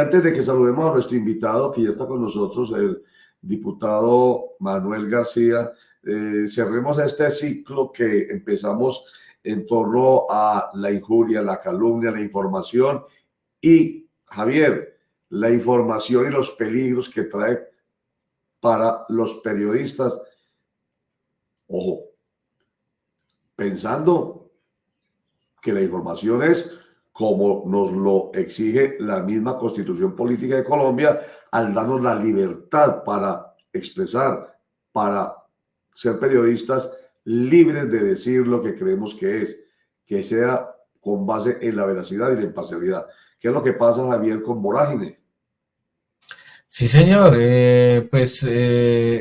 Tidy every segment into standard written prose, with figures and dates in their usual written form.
Antes de que saludemos a nuestro invitado, que ya está con nosotros, el diputado Manuel García, cerremos este ciclo que empezamos en torno a la injuria, la calumnia, la información y, Javier, la información y los peligros que trae para los periodistas. Ojo, pensando que la información es como nos lo exige la misma Constitución Política de Colombia, al darnos la libertad para expresar, para ser periodistas libres de decir lo que creemos que sea con base en la veracidad y la imparcialidad. ¿Qué es lo que pasa, Javier, con Vorágine? Sí, señor.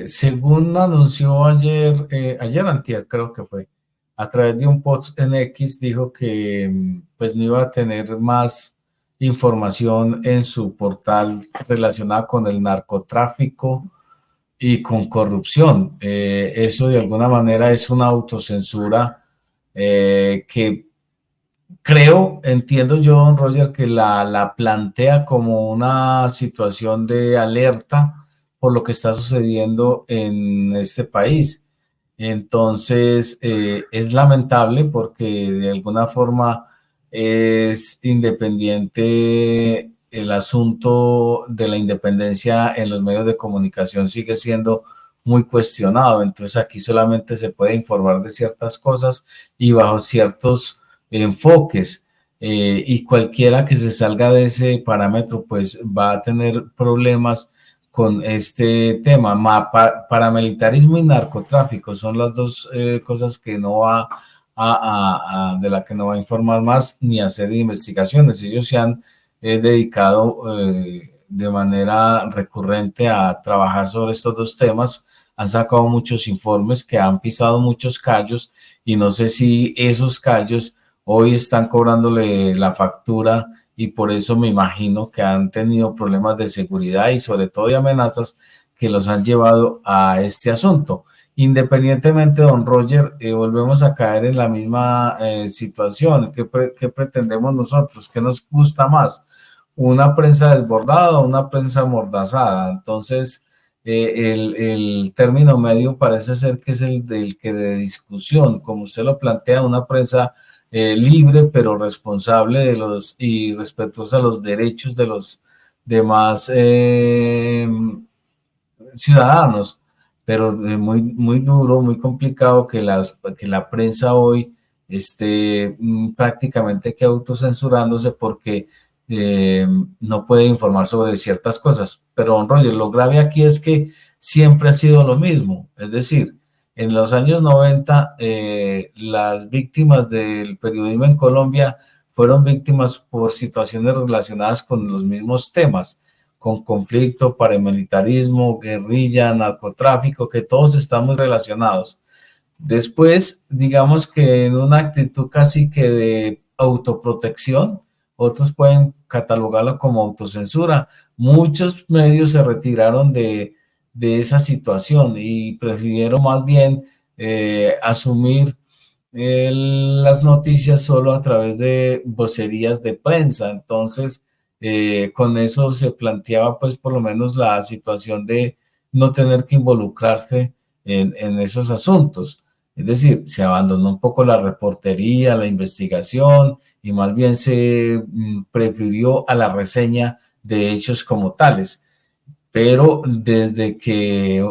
Según anunció ayer antier, creo que fue, a través de un post en X, dijo que pues no iba a tener más información en su portal relacionada con el narcotráfico y con corrupción. Eso de alguna manera es una autocensura que entiendo yo, don Roger, que la plantea como una situación de alerta por lo que está sucediendo en este país. Entonces, es lamentable porque de alguna forma es independiente el asunto de la independencia en los medios de comunicación sigue siendo muy cuestionado. Entonces, aquí solamente se puede informar de ciertas cosas y bajo ciertos enfoques, y cualquiera que se salga de ese parámetro pues va a tener problemas con este tema. Paramilitarismo y narcotráfico son las dos cosas que no va de la que no va a informar más ni a hacer investigaciones. Ellos se han dedicado de manera recurrente a trabajar sobre estos dos temas, han sacado muchos informes que han pisado muchos callos y no sé si esos callos hoy están cobrándole la factura y por eso me imagino que han tenido problemas de seguridad y sobre todo de amenazas que los han llevado a este asunto. Independientemente, don Roger, volvemos a caer en la misma situación. ¿Qué pretendemos nosotros? ¿Qué nos gusta más? ¿Una prensa desbordada o una prensa amordazada? Entonces, el término medio parece ser que es el del que de discusión, como usted lo plantea, una prensa libre pero responsable de los y respetuosa a los derechos de los demás ciudadanos, pero muy duro, muy complicado que la prensa hoy esté prácticamente que autocensurándose porque no puede informar sobre ciertas cosas. Pero, don Roger, lo grave aquí es que siempre ha sido lo mismo, es decir, en los años 90, las víctimas del periodismo en Colombia fueron víctimas por situaciones relacionadas con los mismos temas, con conflicto, paramilitarismo, guerrilla, narcotráfico, que todos están muy relacionados. Después, digamos que en una actitud casi que de autoprotección, otros pueden catalogarlo como autocensura. Muchos medios se retiraron de esa situación y prefirieron más bien asumir las noticias solo a través de vocerías de prensa. Entonces, con eso se planteaba pues por lo menos la situación de no tener que involucrarse en esos asuntos. Es decir, se abandonó un poco la reportería, la investigación y más bien se prefirió a la reseña de hechos como tales. Pero desde que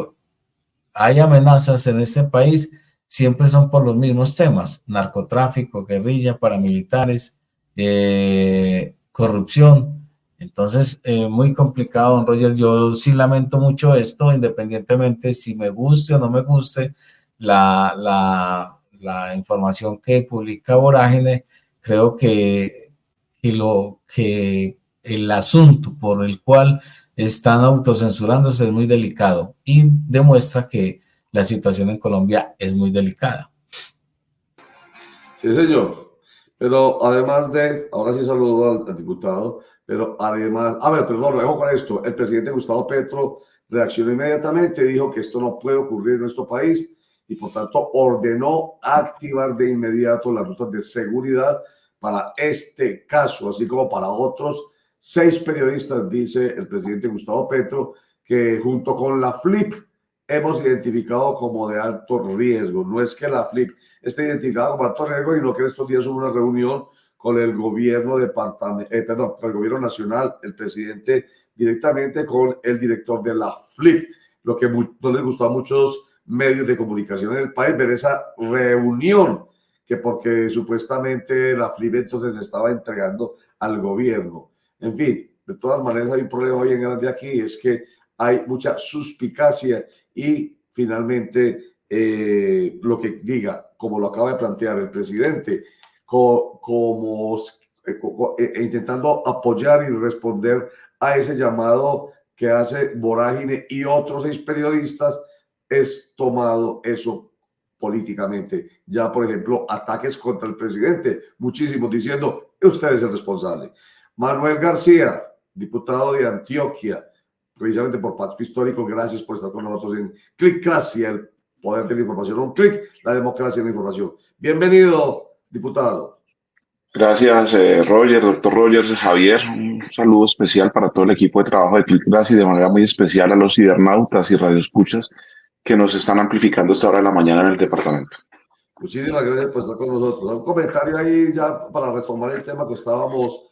hay amenazas en este país, siempre son por los mismos temas: narcotráfico, guerrilla, paramilitares, corrupción. Entonces, muy complicado, don Roger. Yo sí lamento mucho esto, independientemente si me guste o no me guste la información que publica Vorágine. Creo que el asunto por el cual están autocensurándose es muy delicado y demuestra que la situación en Colombia es muy delicada. Sí, señor. Pero además ahora sí saludo al diputado, pero además, a ver, perdón, lo dejo con esto. El presidente Gustavo Petro reaccionó inmediatamente, dijo que esto no puede ocurrir en nuestro país y por tanto ordenó activar de inmediato las rutas de seguridad para este caso, así como para otros 6 periodistas, dice el presidente Gustavo Petro, que junto con la FLIP hemos identificado como de alto riesgo. No es que la FLIP esté identificada como alto riesgo, sino que estos días hubo una reunión con el gobierno el gobierno nacional, el presidente directamente con el director de la FLIP, lo que no les gustó a muchos medios de comunicación en el país ver esa reunión, que porque supuestamente la FLIP entonces estaba entregando al gobierno. En fin, de todas maneras hay un problema bien grande aquí, es que hay mucha suspicacia y finalmente lo que diga, como lo acaba de plantear el presidente, intentando apoyar y responder a ese llamado que hace Vorágine y otros 6 periodistas, es tomado eso políticamente. Ya, por ejemplo, ataques contra el presidente, muchísimos diciendo, usted es el responsable. Manuel García, diputado de Antioquia, precisamente por Pacto Histórico, gracias por estar con nosotros en Clicracia, el poder de la información, un clic, la democracia en la información. Bienvenido, diputado. Gracias, Roger, doctor Roger, Javier. Un saludo especial para todo el equipo de trabajo de Clicracia y de manera muy especial a los cibernautas y radioescuchas que nos están amplificando esta hora de la mañana en el departamento. Muchísimas gracias por estar con nosotros. Un comentario ahí ya para retomar el tema que estábamos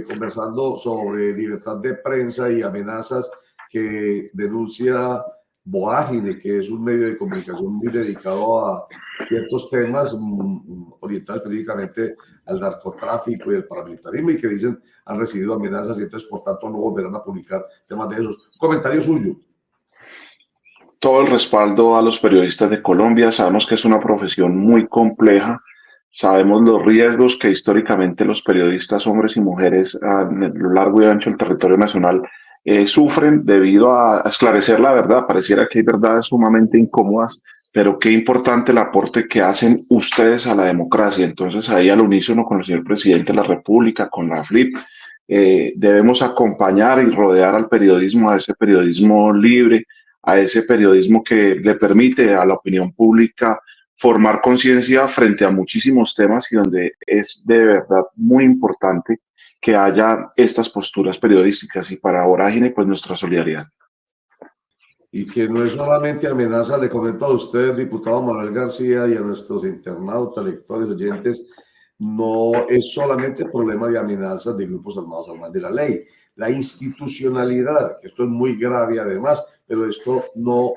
conversando sobre libertad de prensa y amenazas que denuncia Vorágine, que es un medio de comunicación muy dedicado a ciertos temas orientados específicamente al narcotráfico y al paramilitarismo, y que dicen han recibido amenazas y entonces por tanto no volverán a publicar temas de esos. Comentario suyo. Todo el respaldo a los periodistas de Colombia. Sabemos que es una profesión muy compleja. Sabemos los riesgos que históricamente los periodistas, hombres y mujeres, a lo largo y ancho del territorio nacional sufren debido a esclarecer la verdad. Pareciera que hay verdades sumamente incómodas, pero qué importante el aporte que hacen ustedes a la democracia. Entonces, ahí al unísono con el señor presidente de la República, con la FLIP, debemos acompañar y rodear al periodismo, a ese periodismo libre, a ese periodismo que le permite a la opinión pública formar conciencia frente a muchísimos temas y donde es de verdad muy importante que haya estas posturas periodísticas. Y para Vorágine, pues nuestra solidaridad. Y que no es solamente amenaza, le comento a usted, diputado Manuel García, y a nuestros internautas, lectores, oyentes, no es solamente problema de amenazas de grupos armados al margen de la ley. La institucionalidad, que esto es muy grave además, pero esto no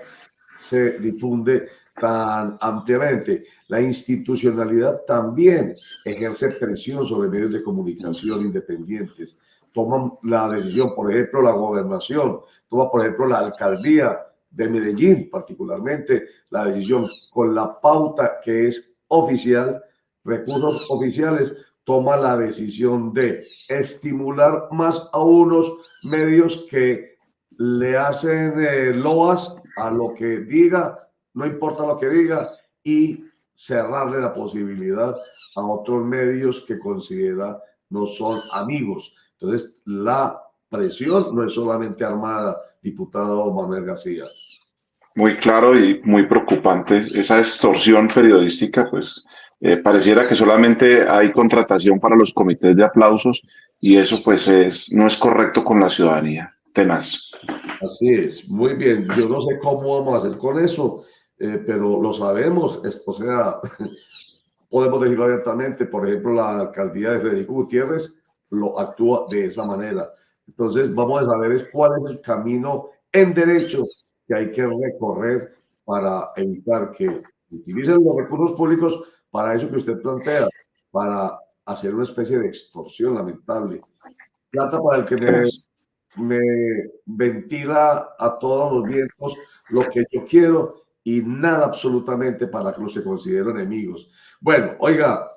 se difunde tan ampliamente. La institucionalidad también ejerce presión sobre medios de comunicación independientes. Toman la decisión, por ejemplo, la gobernación, toma, por ejemplo, la alcaldía de Medellín, particularmente, la decisión con la pauta que es oficial, recursos oficiales, toma la decisión de estimular más a unos medios que le hacen loas a lo que diga, no importa lo que diga, y cerrarle la posibilidad a otros medios que considera no son amigos. Entonces, la presión no es solamente armada, diputado Manuel García. Muy claro y muy preocupante esa extorsión periodística, pues pareciera que solamente hay contratación para los comités de aplausos y eso pues no es correcto con la ciudadanía. Tenaz. Así es, muy bien. Yo no sé cómo vamos a hacer con eso, pero lo sabemos. O sea, podemos decirlo abiertamente. Por ejemplo, la alcaldía de Federico Gutiérrez lo actúa de esa manera. Entonces, vamos a saber cuál es el camino en derecho que hay que recorrer para evitar que utilicen los recursos públicos para eso que usted plantea, para hacer una especie de extorsión lamentable. Plata para el que me ventila a todos los vientos lo que yo quiero y nada absolutamente para que los se consideren enemigos. Bueno, oiga,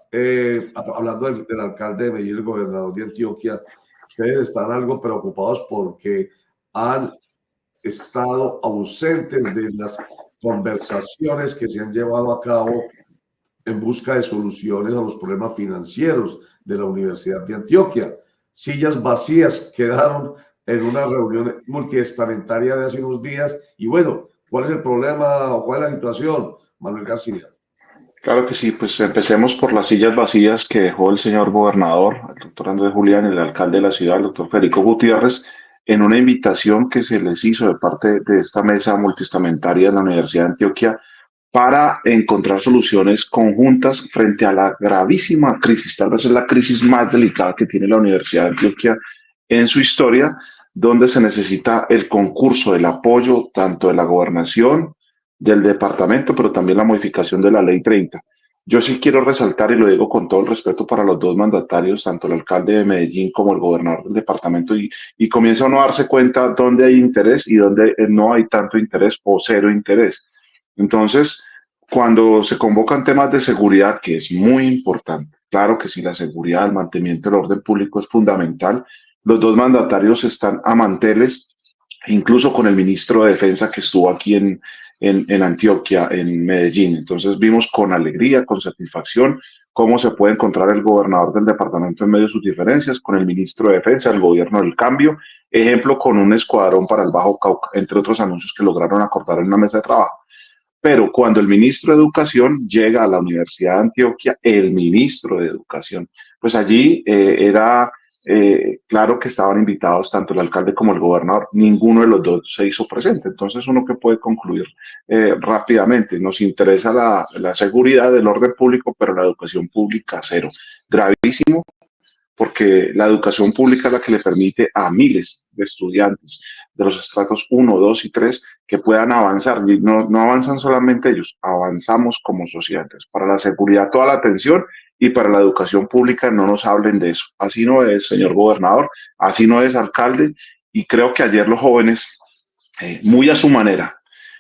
hablando del alcalde de Medellín, el gobernador de Antioquia, ustedes están algo preocupados porque han estado ausentes de las conversaciones que se han llevado a cabo en busca de soluciones a los problemas financieros de la Universidad de Antioquia. Sillas vacías quedaron en una reunión multiestamentaria de hace unos días. Y bueno, ¿cuál es el problema o cuál es la situación, Manuel García? Claro que sí, pues empecemos por las sillas vacías que dejó el señor gobernador, el doctor Andrés Julián, el alcalde de la ciudad, el doctor Federico Gutiérrez, en una invitación que se les hizo de parte de esta mesa multiestamentaria de la Universidad de Antioquia para encontrar soluciones conjuntas frente a la gravísima crisis, tal vez es la crisis más delicada que tiene la Universidad de Antioquia en su historia, donde se necesita el concurso, el apoyo tanto de la gobernación, del departamento, pero también la modificación de la ley 30. Yo sí quiero resaltar, y lo digo con todo el respeto para los dos mandatarios, tanto el alcalde de Medellín como el gobernador del departamento, y comienza uno a darse cuenta dónde hay interés y dónde no hay tanto interés o cero interés. Entonces, cuando se convocan temas de seguridad, que es muy importante, claro que sí, la seguridad, el mantenimiento del orden público es fundamental. Los dos mandatarios están a manteles, incluso con el ministro de Defensa que estuvo aquí en Antioquia, en Medellín. Entonces vimos con alegría, con satisfacción, cómo se puede encontrar el gobernador del departamento en medio de sus diferencias, con el ministro de Defensa, el gobierno del cambio, ejemplo, con un escuadrón para el Bajo Cauca, entre otros anuncios que lograron acordar en una mesa de trabajo. Pero cuando el ministro de Educación llega a la Universidad de Antioquia, el ministro de Educación, pues allí era claro que estaban invitados tanto el alcalde como el gobernador, ninguno de los dos se hizo presente. Entonces, uno que puede concluir rápidamente, nos interesa la seguridad del orden público, pero la educación pública cero. Gravísimo, porque la educación pública es la que le permite a miles de estudiantes de los estratos 1, 2 y 3 que puedan avanzar. Y no avanzan solamente ellos, avanzamos como sociedades. Para la seguridad, toda la atención, y para la educación pública no nos hablen de eso. Así no es, señor gobernador, así no es, alcalde, y creo que ayer los jóvenes, muy a su manera,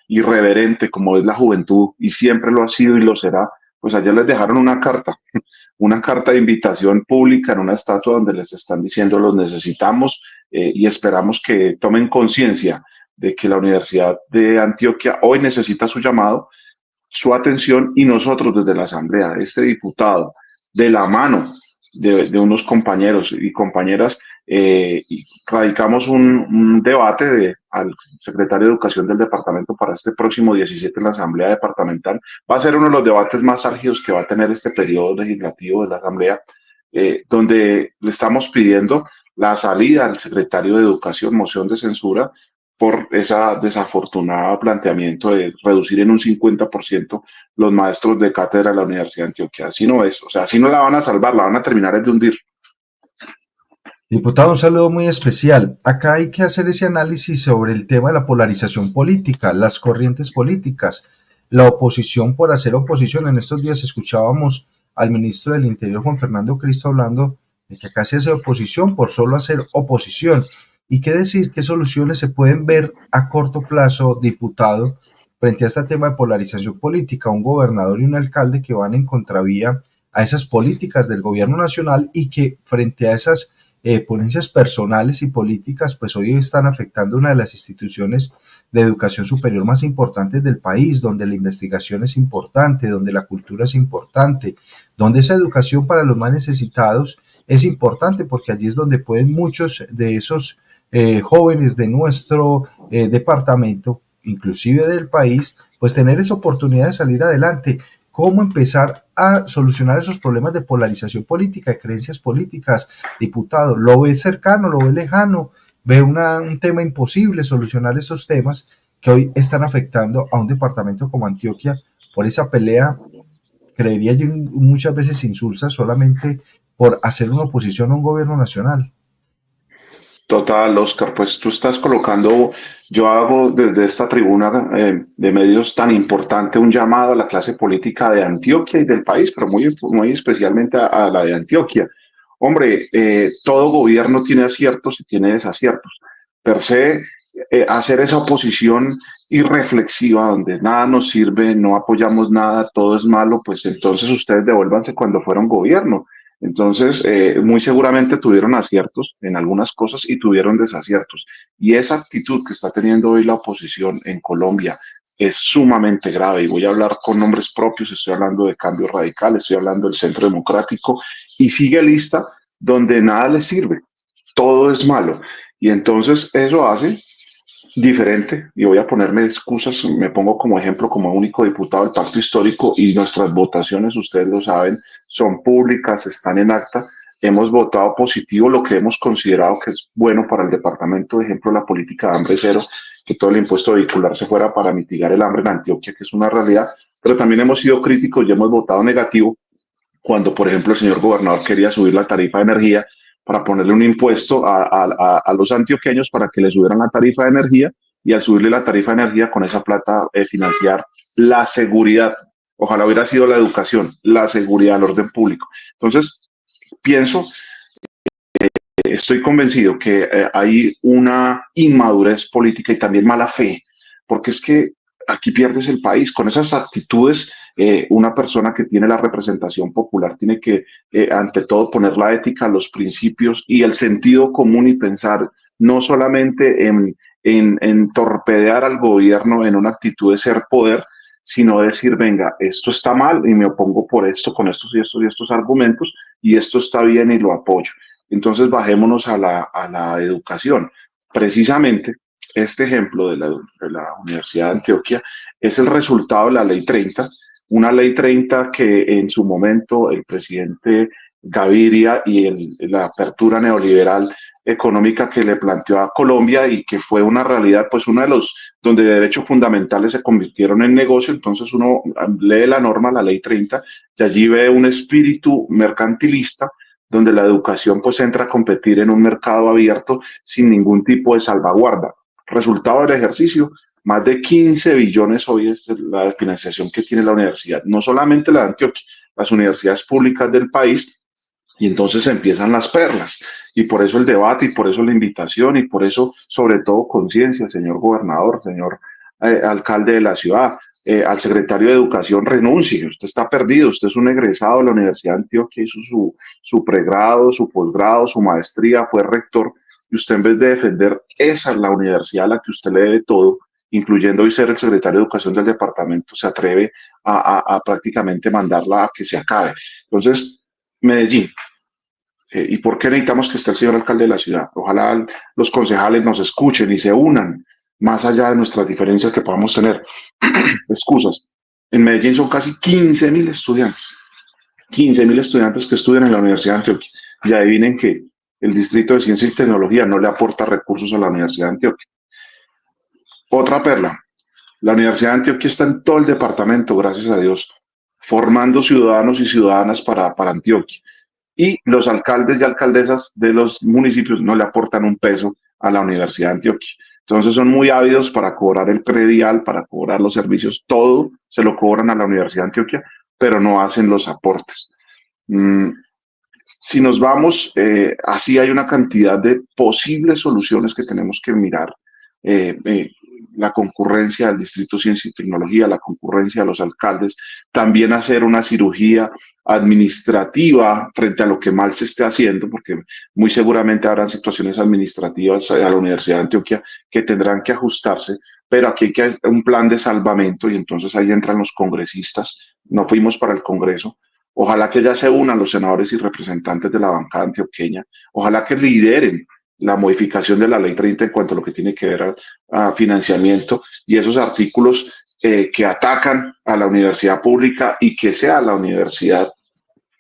irreverente como es la juventud, y siempre lo ha sido y lo será, pues ayer les dejaron una carta de invitación pública en una estatua donde les están diciendo los necesitamos, y esperamos que tomen conciencia de que la Universidad de Antioquia hoy necesita su llamado, su atención, y nosotros desde la Asamblea, este diputado, de la mano de unos compañeros y compañeras, y radicamos un debate al secretario de Educación del departamento para este próximo 17 en la Asamblea Departamental. Va a ser uno de los debates más álgidos que va a tener este periodo legislativo de la Asamblea, donde le estamos pidiendo la salida al secretario de Educación, moción de censura, por ese desafortunado planteamiento de reducir en un 50% los maestros de cátedra de la Universidad de Antioquia. Así no es, o sea, así no la van a salvar, la van a terminar de hundir. Diputado, un saludo muy especial. Acá hay que hacer ese análisis sobre el tema de la polarización política, las corrientes políticas, la oposición por hacer oposición. En estos días escuchábamos al ministro del Interior, Juan Fernando Cristo, hablando de que acá se hace oposición por solo hacer oposición. ¿Y qué decir? ¿Qué soluciones se pueden ver a corto plazo, diputado, frente a este tema de polarización política? Un gobernador y un alcalde que van en contravía a esas políticas del gobierno nacional y que frente a esas ponencias personales y políticas, pues hoy están afectando una de las instituciones de educación superior más importantes del país, donde la investigación es importante, donde la cultura es importante, donde esa educación para los más necesitados es importante, porque allí es donde pueden muchos de esos jóvenes de nuestro departamento, inclusive del país, pues tener esa oportunidad de salir adelante. ¿Cómo empezar a solucionar esos problemas de polarización política, de creencias políticas, diputado? ¿Lo ve cercano, lo ve lejano? ¿Ve un tema imposible solucionar esos temas que hoy están afectando a un departamento como Antioquia por esa pelea, creería yo, muchas veces insulsa solamente por hacer una oposición a un gobierno nacional? Total, Oscar, pues tú estás colocando, yo hago desde esta tribuna de medios tan importante un llamado a la clase política de Antioquia y del país, pero muy especialmente a la de Antioquia. Hombre, todo gobierno tiene aciertos y tiene desaciertos. Per se, hacer esa oposición irreflexiva donde nada nos sirve, no apoyamos nada, todo es malo, pues entonces ustedes devuélvanse cuando fueron gobierno. Entonces, muy seguramente tuvieron aciertos en algunas cosas y tuvieron desaciertos. Y esa actitud que está teniendo hoy la oposición en Colombia es sumamente grave. Y voy a hablar con nombres propios, estoy hablando de Cambio Radical, estoy hablando del Centro Democrático, y sigue lista donde nada les sirve, todo es malo. Y entonces eso hace diferente, y voy a ponerme excusas, me pongo como ejemplo como único diputado del pacto histórico, y nuestras votaciones, ustedes lo saben, son públicas, están en acta. Hemos votado positivo lo que hemos considerado que es bueno para el departamento, de ejemplo, la política de hambre cero, que todo el impuesto vehicular se fuera para mitigar el hambre en Antioquia, que es una realidad, pero también hemos sido críticos y hemos votado negativo cuando, por ejemplo, el señor gobernador quería subir la tarifa de energía para ponerle un impuesto a los antioqueños para que le subieran la tarifa de energía, y al subirle la tarifa de energía, con esa plata financiar la seguridad. Ojalá hubiera sido la educación, la seguridad, el orden público. Entonces, pienso, estoy convencido que hay una inmadurez política y también mala fe, porque es que aquí pierdes el país con esas actitudes. Una persona que tiene la representación popular tiene que, ante todo, poner la ética, los principios y el sentido común, y pensar no solamente en torpedear al gobierno en una actitud de ser poder, sino decir, venga, esto está mal y me opongo por esto, con estos y estos y estos argumentos, y esto está bien y lo apoyo. Entonces bajémonos a la educación. Precisamente este ejemplo de la Universidad de Antioquia es el resultado de la Ley 30, una Ley 30 que en su momento el presidente Gaviria y la apertura neoliberal económica que le planteó a Colombia, y que fue una realidad, pues uno de los donde derechos fundamentales se convirtieron en negocio. Entonces uno lee la norma, la Ley 30, y allí ve un espíritu mercantilista, donde la educación pues entra a competir en un mercado abierto sin ningún tipo de salvaguarda. Resultado del ejercicio, más de 15 billones hoy es la financiación que tiene la universidad, no solamente la de Antioquia, las universidades públicas del país. Y entonces empiezan las perlas, y por eso el debate, y por eso la invitación, y por eso sobre todo conciencia, señor gobernador, señor alcalde de la ciudad, al secretario de Educación: renuncie, usted está perdido, usted es un egresado de la Universidad de Antioquia, hizo su pregrado, su posgrado, su maestría, fue rector, y usted, en vez de defender esa, la universidad a la que usted le debe todo, incluyendo hoy ser el secretario de Educación del departamento, se atreve a prácticamente mandarla a que se acabe. Entonces, Medellín. ¿Y por qué necesitamos que esté el señor alcalde de la ciudad? Ojalá los concejales nos escuchen y se unan, más allá de nuestras diferencias que podamos tener. Excusas. En Medellín son casi 15.000 estudiantes. 15.000 estudiantes que estudian en la Universidad de Antioquia. Y adivinen que el Distrito de Ciencia y Tecnología no le aporta recursos a la Universidad de Antioquia. Otra perla. La Universidad de Antioquia está en todo el departamento, gracias a Dios, formando ciudadanos y ciudadanas para Antioquia. Y los alcaldes y alcaldesas de los municipios no le aportan un peso a la Universidad de Antioquia. Entonces son muy ávidos para cobrar el predial, para cobrar los servicios, todo se lo cobran a la Universidad de Antioquia, pero no hacen los aportes. Si nos vamos, así hay una cantidad de posibles soluciones que tenemos que mirar. La concurrencia del Distrito de Ciencia y Tecnología, la concurrencia de los alcaldes, también hacer una cirugía administrativa frente a lo que mal se esté haciendo, porque muy seguramente habrán situaciones administrativas a la Universidad de Antioquia que tendrán que ajustarse, pero aquí hay que hacer un plan de salvamento, y entonces ahí entran los congresistas. No fuimos para el Congreso. Ojalá que ya se unan los senadores y representantes de la bancada antioqueña. Ojalá que lideren la modificación de la Ley 30 en cuanto a lo que tiene que ver a financiamiento, y esos artículos que atacan a la universidad pública, y que sea la universidad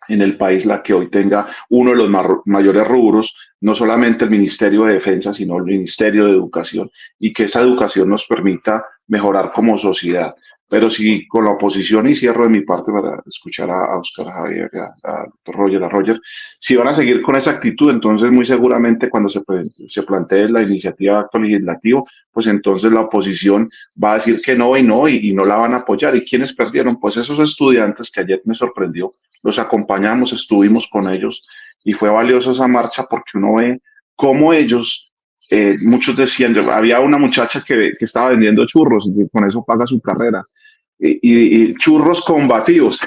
en el país la que hoy tenga uno de los mayores rubros, no solamente el Ministerio de Defensa, sino el Ministerio de Educación, y que esa educación nos permita mejorar como sociedad. Pero si con la oposición, y cierro de mi parte para escuchar a Oscar Javier, a Roger, si van a seguir con esa actitud, entonces muy seguramente cuando se plantee la iniciativa de acto legislativo, pues entonces la oposición va a decir que no y no, y no la van a apoyar. ¿Y quiénes perdieron? Pues esos estudiantes que ayer me sorprendió, los acompañamos, estuvimos con ellos, y fue valiosa esa marcha, porque uno ve cómo ellos, muchos decían, había una muchacha que estaba vendiendo churros y que con eso paga su carrera, y churros combativos.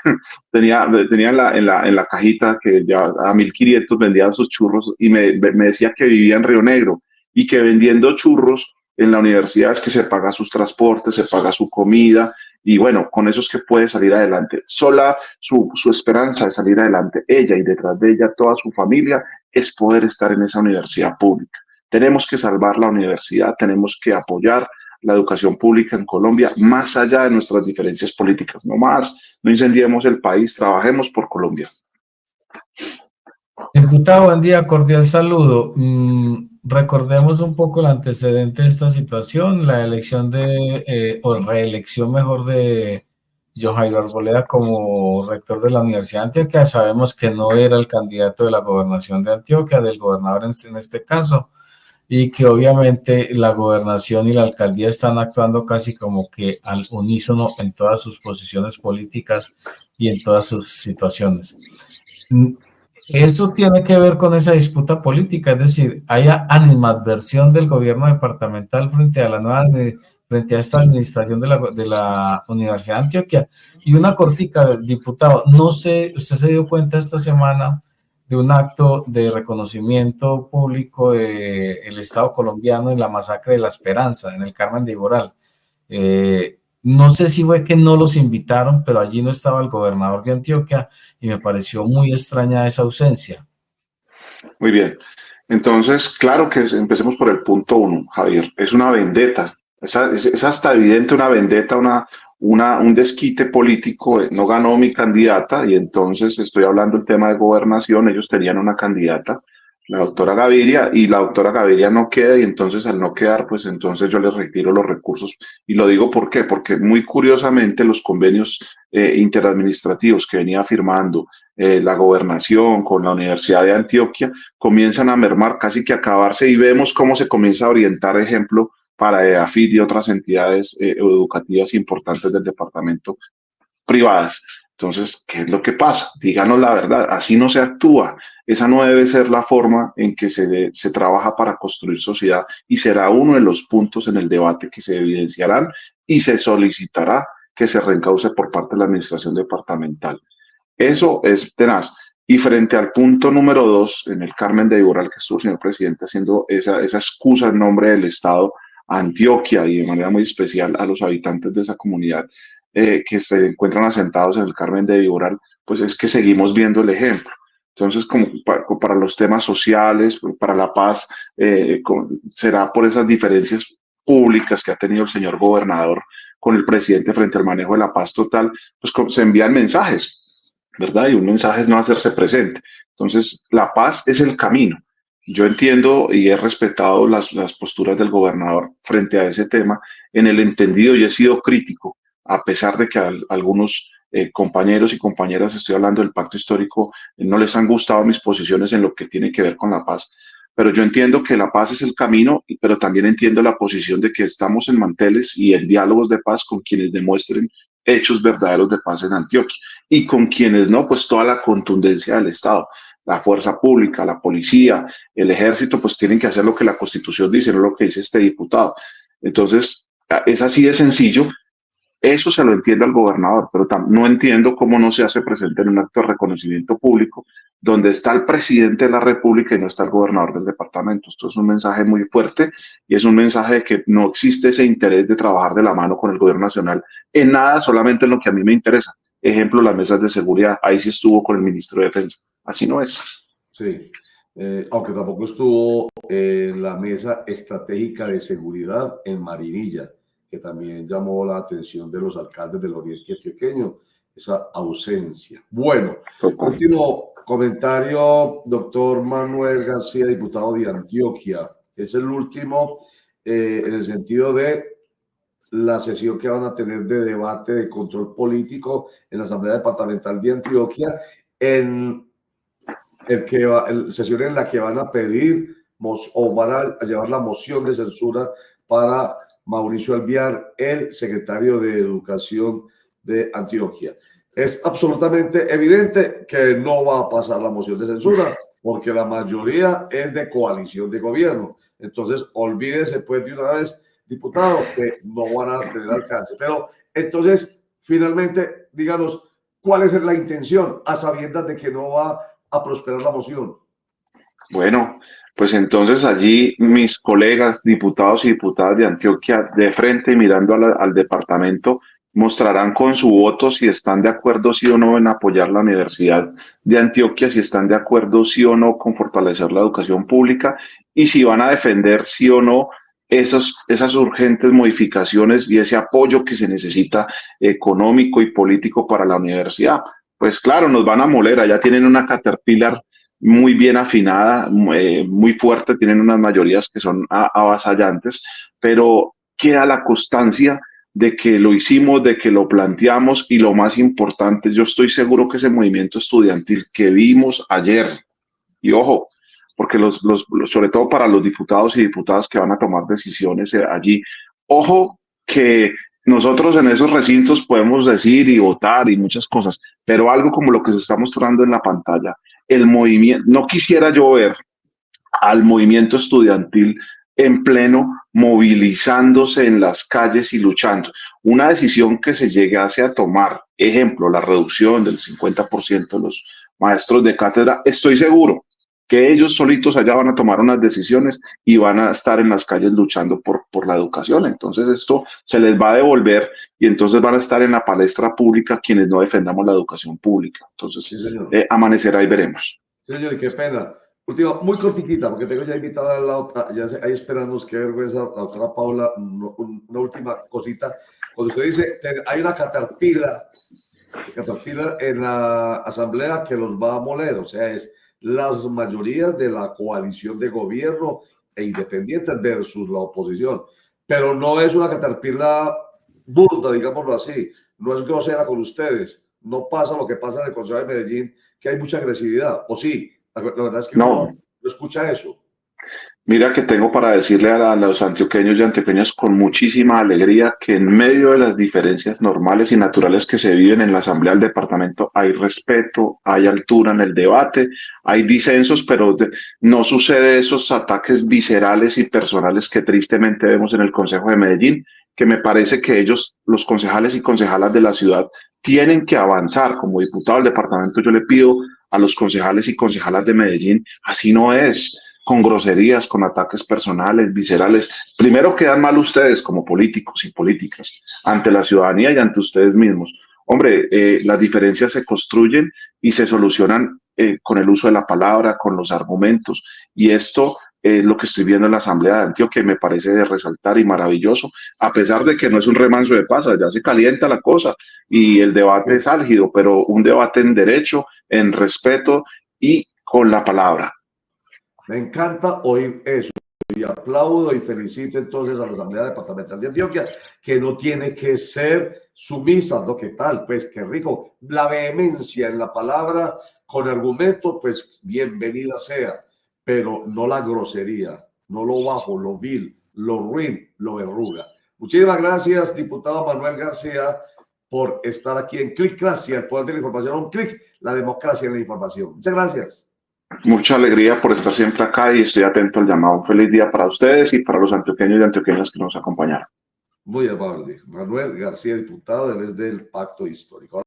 tenía en la cajita que ya a 1.500 vendía sus churros, y me decía que vivía en Río Negro, y que vendiendo churros en la universidad es que se paga sus transportes, se paga su comida, y bueno, con eso es que puede salir adelante. Sola su esperanza de salir adelante, ella y detrás de ella toda su familia, es poder estar en esa universidad pública. Tenemos que salvar la universidad, tenemos que apoyar la educación pública en Colombia, más allá de nuestras diferencias políticas. No más, no incendiemos el país, trabajemos por Colombia. Diputado, buen día, cordial saludo. Recordemos un poco el antecedente de esta situación, la elección o reelección mejor de John Jairo Arboleda como rector de la Universidad de Antioquia. Sabemos que no era el candidato de la gobernación de Antioquia, del gobernador en este caso, y que obviamente la gobernación y la alcaldía están actuando casi como que al unísono en todas sus posiciones políticas y en todas sus situaciones. Esto tiene que ver con esa disputa política, es decir, hay animadversión del gobierno departamental frente a esta administración de la Universidad de Antioquia. Y una cortica, diputado, no sé, usted se dio cuenta esta semana de un acto de reconocimiento público del Estado colombiano en la masacre de La Esperanza, en el Carmen de Iboral. No sé si fue que no los invitaron, pero allí no estaba el gobernador de Antioquia y me pareció muy extraña esa ausencia. Muy bien. Entonces, claro que empecemos por el punto 1, Javier. Es una vendetta. Es hasta evidente una vendetta, un desquite político. No ganó mi candidata y entonces estoy hablando del tema de gobernación. Ellos tenían una candidata, la doctora Gaviria, y la doctora Gaviria no queda y entonces al no quedar, pues entonces yo les retiro los recursos. Y lo digo ¿por qué? Porque muy curiosamente los convenios interadministrativos que venía firmando la gobernación con la Universidad de Antioquia comienzan a mermar, casi que a acabarse, y vemos cómo se comienza a orientar, ejemplo, para EAFIT y otras entidades educativas importantes del departamento privadas. Entonces, ¿qué es lo que pasa? Díganos la verdad, así no se actúa. Esa no debe ser la forma en que se trabaja para construir sociedad y será uno de los puntos en el debate que se evidenciarán y se solicitará que se reencauce por parte de la administración departamental. Eso es tenaz. Y frente al punto número 2, en el Carmen de Iboral, que estuvo, señor presidente, haciendo esa excusa en nombre del Estado a Antioquia y de manera muy especial a los habitantes de esa comunidad que se encuentran asentados en el Carmen de Iboral, pues es que seguimos viendo el ejemplo. Entonces, como para los temas sociales, para la paz, será por esas diferencias públicas que ha tenido el señor gobernador con el presidente frente al manejo de la paz total, pues se envían mensajes, ¿verdad? Y un mensaje es no hacerse presente. Entonces, la paz es el camino. Yo entiendo y he respetado las posturas del gobernador frente a ese tema en el entendido y he sido crítico, a pesar de que a algunos compañeros y compañeras, estoy hablando del pacto histórico, no les han gustado mis posiciones en lo que tiene que ver con la paz. Pero yo entiendo que la paz es el camino, pero también entiendo la posición de que estamos en manteles y en diálogos de paz con quienes demuestren hechos verdaderos de paz en Antioquia y con quienes no, pues toda la contundencia del Estado, la fuerza pública, la policía, el ejército, pues tienen que hacer lo que la Constitución dice, no lo que dice este diputado. Entonces, es así de sencillo. Eso se lo entiende al gobernador, pero no entiendo cómo no se hace presente en un acto de reconocimiento público donde está el presidente de la República y no está el gobernador del departamento. Esto es un mensaje muy fuerte y es un mensaje de que no existe ese interés de trabajar de la mano con el gobierno nacional en nada, solamente en lo que a mí me interesa. Ejemplo, las mesas de seguridad. Ahí sí estuvo con el ministro de Defensa. Así no es. Sí, aunque tampoco estuvo en la mesa estratégica de seguridad en Marinilla, que también llamó la atención de los alcaldes del oriente antioqueño, esa ausencia. Bueno, último comentario, doctor Manuel García, diputado de Antioquia. Es el último en el sentido de la sesión que van a tener de debate de control político en la Asamblea Departamental de Antioquia, en sesión en la que van a pedir o van a llevar la moción de censura para Mauricio Alvear, el secretario de Educación de Antioquia. Es absolutamente evidente que no va a pasar la moción de censura porque la mayoría es de coalición de gobierno. Entonces, olvídese pues de una vez, diputado, que no van a tener alcance. Pero entonces, finalmente, díganos, ¿cuál es la intención a sabiendas de que no va a prosperar la moción? Bueno, pues entonces allí mis colegas, diputados y diputadas de Antioquia, de frente mirando al departamento, mostrarán con su voto si están de acuerdo sí o no en apoyar la Universidad de Antioquia, si están de acuerdo sí o no con fortalecer la educación pública y si van a defender sí o no esas urgentes modificaciones y ese apoyo que se necesita económico y político para la universidad. Pues claro, nos van a moler, allá tienen una Caterpillar muy bien afinada, muy fuerte, tienen unas mayorías que son avasallantes, pero queda la constancia de que lo hicimos, de que lo planteamos y lo más importante, yo estoy seguro que ese movimiento estudiantil que vimos ayer, y ojo, porque sobre todo para los diputados y diputadas que van a tomar decisiones allí, ojo que nosotros en esos recintos podemos decir y votar y muchas cosas, pero algo como lo que se está mostrando en la pantalla, el movimiento, no quisiera yo ver al movimiento estudiantil en pleno, movilizándose en las calles y luchando. Una decisión que se llegase a tomar, ejemplo, la reducción del 50% de los maestros de cátedra, estoy seguro que ellos solitos allá van a tomar unas decisiones y van a estar en las calles luchando por la educación. Entonces esto se les va a devolver y entonces van a estar en la palestra pública quienes no defendamos la educación pública. Entonces, Sí, señor. amanecerá y veremos. Sí, señor, y qué pena. Última, muy cortiquita, porque tengo ya invitada a la otra, ya ahí esperando, qué vergüenza, la doctora Paula, una última cosita. Cuando usted dice, hay una Caterpillar en la asamblea que los va a moler, o sea, es las mayorías de la coalición de gobierno e independientes versus la oposición, pero no es una Caterpillar burda, digámoslo así, no es grosera con ustedes, no pasa lo que pasa en el Consejo de Medellín, que hay mucha agresividad, o sí, la verdad es que no escucha eso. Mira que tengo para decirle a los antioqueños y antioqueñas con muchísima alegría que en medio de las diferencias normales y naturales que se viven en la Asamblea del Departamento hay respeto, hay altura en el debate, hay disensos, pero no sucede esos ataques viscerales y personales que tristemente vemos en el Consejo de Medellín, que me parece que ellos, los concejales y concejalas de la ciudad, tienen que avanzar. Como diputado del departamento yo le pido a los concejales y concejalas de Medellín, así no es, con groserías, con ataques personales, viscerales. Primero quedan mal ustedes como políticos y políticas ante la ciudadanía y ante ustedes mismos. Hombre, las diferencias se construyen y se solucionan con el uso de la palabra, con los argumentos. Y esto es lo que estoy viendo en la Asamblea de Antioquia y me parece de resaltar y maravilloso, a pesar de que no es un remanso de pasas, ya se calienta la cosa y el debate es álgido, pero un debate en derecho, en respeto y con la palabra. Me encanta oír eso y aplaudo y felicito entonces a la Asamblea Departamental de Antioquia, que no tiene que ser sumisa, ¿no? ¿Qué tal? Pues qué rico. La vehemencia en la palabra con argumento, pues bienvenida sea, pero no la grosería, no lo bajo, lo vil, lo ruin, lo verruga. Muchísimas gracias, diputado Manuel García, por estar aquí en Clic Gracia, el poder de la información, un clic, la democracia en la información. Muchas gracias. Mucha alegría por estar siempre acá y estoy atento al llamado. Un feliz día para ustedes y para los antioqueños y antioqueñas que nos acompañaron. Muy amable. Manuel García, diputado desde el Pacto Histórico.